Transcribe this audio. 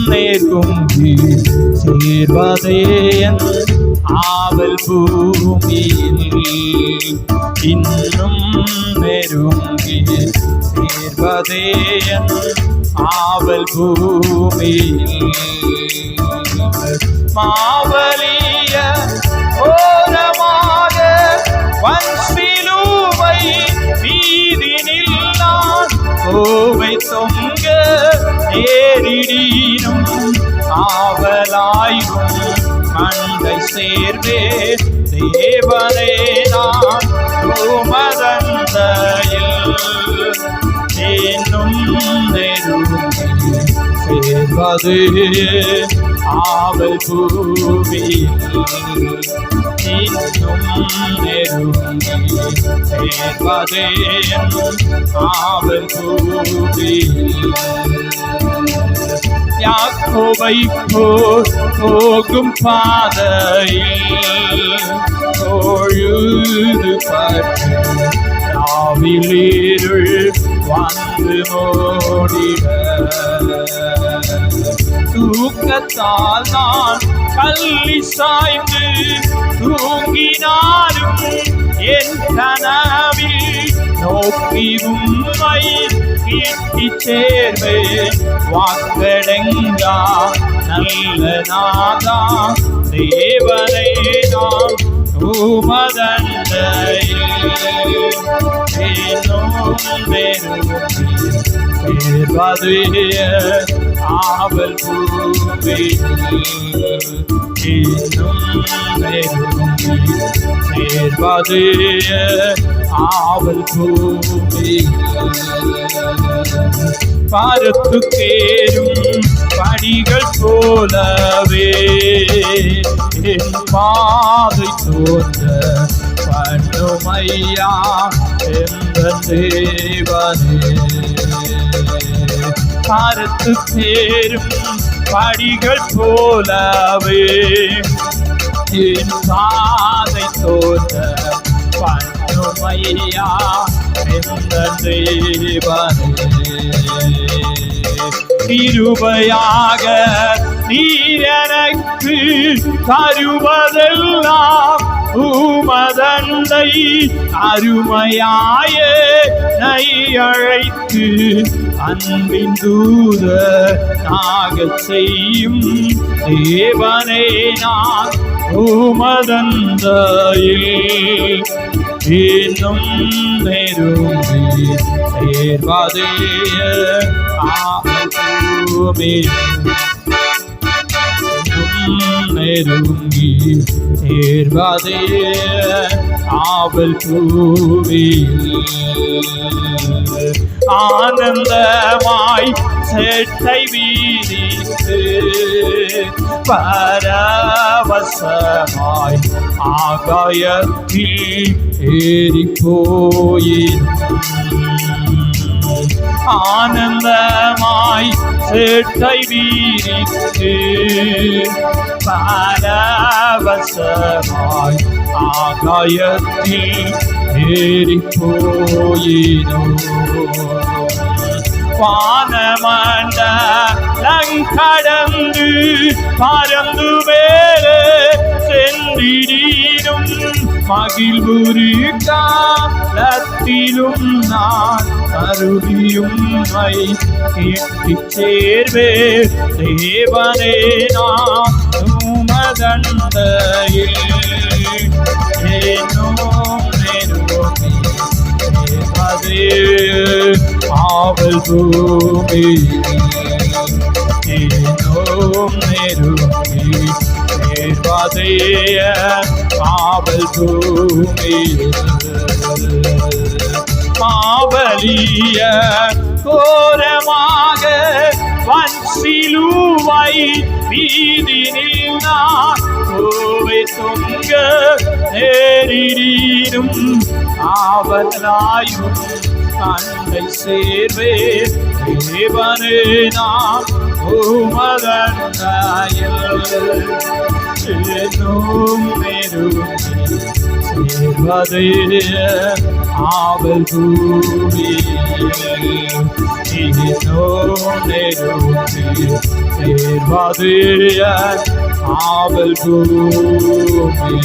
நேர்குங்கி சேர்வதே ஆவல் பூமியில் இன்னும் நெருங்கி சேர்வதே ஆவல் பூமியில் மாவலிய ஓரமாக வன்சிலுவை மீதினில் நான் கோவை தொங்க நேரிடினும் ஆவலாயும் மண்டை சேர்வே தேவனே நான் உமதந்தையில் இன்னும் நெருங்கி சேர்வது ஆவல் பூமியில் இன்னும் நெருங்கி சேர்வதே ஆவல் பூமியில் யாக்கோபை போகும் பாதையில் தொழுது பற்றி ராவிலிருள் வந்து மூடிட தூக்கத்தால் நான் கல்லி சாய்ந்து தூங்கினாலும் என் கனவில் நோக்கி உம்மை கிட்டி சேர்வேன் வாக்கடங்கா நல்ல நாதா தேவனை நாம் உமதந்தையில் சேர்வதே ஆவல் பூமியில் இன்னும் நெருங்கி சேர்வதே ஆவல் பூமியில் பார்த்து கேரும் படிகள் போலவே என் பாதை தோன்ற பண்ணுமையா என்ற தேவனே பார்த்து கேரும் படிகள் போலவே என் பாதை தோன்ற பண்ணுமையா என்ற தேவனே கிருபையாக நீர் எனக்கு தருவதெல்லாம் உமதந்தை அருமையாய நை அழைத்து அன்பின் தூத நாகச் செய்யும் தேவனே நான் உமதந்தையில் இன்னும் நெருங்கி சேர்வதே ஆவல் பூமியில் நெருங்கி சேர்வதே ஆவல் பூமியில் ஆனந்தமாய் செட்டை வீதித்து பரவசமாய் ஆகாயத்தில் ஏறி போயின் ஆனந்தமாய் செட்டை வீதித்து பரவசமாய் ஆகாயத்தில் ஏறி போயினோ வானமண்டலங்கடந்து பறந்து மேலே சென்றிடும் மகிழ்வுரு காலத்திலும் நான் கருதியும்மை கிட்டிச் சேர்வே தேவனே நான் உமதந்தையில் ஆவல் பூமியில் நெருங்கி சேர்வதே ஆவல் பூமியில் மாவலிய கோரமாக வன்சிலுவை மீதினில் நான் கோவை தொங்க நேரிடினும் ஆவலாயும் அண்டை சேர்வே தேவனே நான் உமதன்னையில் இன்னும் நெருங்கி சேர்வது ஆவல் கூடி இன்னும் நெருங்கி சேர்வது ஆவல் கூடி